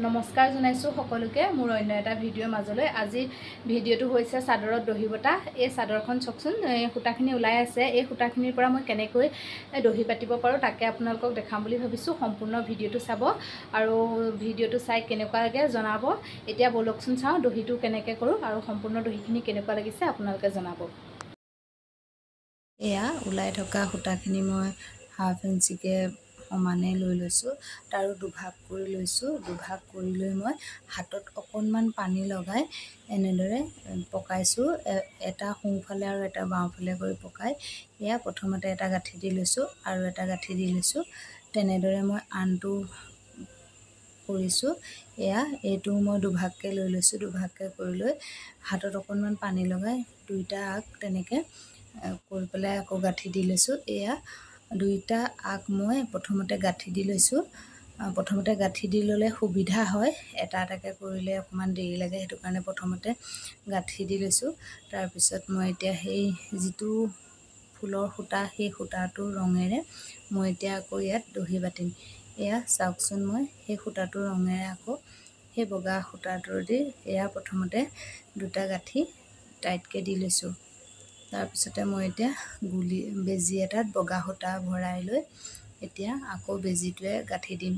নমস্কাৰ জনাইছোঁ সকলোকে মোৰ অন্য এটা ভিডিঅ'ৰ মাজলৈ। আজি ভিডিঅ'টো হৈছে চাদৰত দহি বটা। এই চাদৰখন চাওকচোন, এই সূতাখিনি ওলাই আছে। এই সূতাখিনিৰ পৰা মই কেনেকৈ দহি বাটিব পাৰোঁ তাকে আপোনালোকক দেখাম বুলি ভাবিছোঁ। সম্পূৰ্ণ ভিডিঅ'টো চাব আৰু ভিডিঅ'টো চাই কেনেকুৱা লাগে জনাব। এতিয়া ব'লকচোন চাওঁ দহিটো কেনেকৈ কৰোঁ আৰু সম্পূৰ্ণ দহিখিনি কেনেকুৱা লাগিছে আপোনালোকে জনাব। এয়া ওলাই থকা সূতাখিনি মই হাফ ইঞ্চিকৈ সমানে লৈ লৈছোঁ, তাৰো দুভাগ কৰি লৈছোঁ। দুভাগ কৰি লৈ মই হাতত অকণমান পানী লগাই এনেদৰে পকাইছোঁ, এটা সোঁফালে আৰু এটা বাওঁফালে কৰি পকাই এয়া প্ৰথমতে এটা গাঁঠি দি লৈছোঁ আৰু এটা গাঁঠি দি লৈছোঁ। তেনেদৰে মই আনটো কৰিছোঁ। এয়া এইটো মই দুভাগকৈ লৈ লৈছোঁ। দুভাগকৈ কৰি লৈ হাতত অকণমান পানী লগাই দুইটা আগ তেনেকৈ কৰি পেলাই আকৌ গাঁঠি দি লৈছোঁ। এয়া দুইটা আগ মই প্ৰথমতে গাঁঠি দি লৈছোঁ। প্ৰথমতে গাঁঠি দি ল'লে সুবিধা হয়, এটা এটাকৈ কৰিলে অকণমান দেৰি লাগে, সেইটো কাৰণে প্ৰথমতে গাঁঠি দি লৈছোঁ। তাৰপিছত মই এতিয়া সেই যিটো ফুলৰ সূতা, সেই সূতাটোৰ ৰঙেৰে মই এতিয়া আকৌ ইয়াত দহি বাটিম। এয়া চাওকচোন, মই সেই সূতাটোৰ ৰঙেৰে আকৌ সেই বগা সূতাটোৰ দি এয়া প্ৰথমতে দুটা গাঁঠি টাইটকৈ দি লৈছোঁ। তাৰপিছতে মই এতিয়া বেজী এটাত বগা সূতা ভৰাই লৈ এতিয়া আকৌ বেজীটোৱে গাঁঠি দিম।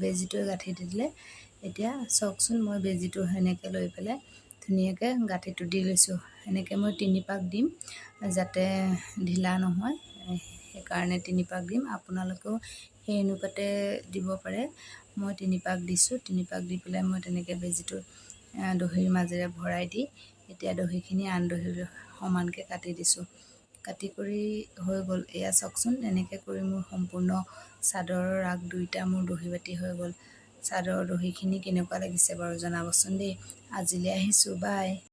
বেজীটোৱে গাঁঠি দি দিলে এতিয়া চাওকচোন, মই বেজীটো সেনেকৈ লৈ পেলাই ধুনীয়াকৈ গাঁঠিটো দি লৈছোঁ। সেনেকৈ মই 3 পাক দিম যাতে ঢিলা নহয়, সেইকাৰণে 3 পাক দিম। আপোনালোকেও সেই অনুপাতে দিব পাৰে। মই 3 পাক দিছোঁ। 3 পাক দি পেলাই মই তেনেকৈ বেজীটো দহিৰ মাজেৰে ভৰাই দি এতিয়া দহিখিনি আন দহিৰ সমানকৈ কাটি দিছোঁ। কাটি কৰি হৈ গ'ল। এয়া চাওকচোন, এনেকৈ কৰি মোৰ সম্পূৰ্ণ চাদৰৰ আগ দুইটা মোৰ দহি বাতি হৈ গ'ল। চাদৰৰ দহিখিনি কেনেকুৱা লাগিছে বাৰু জনাবচোন দেই। আজিলৈ আহিছোঁ, বাই।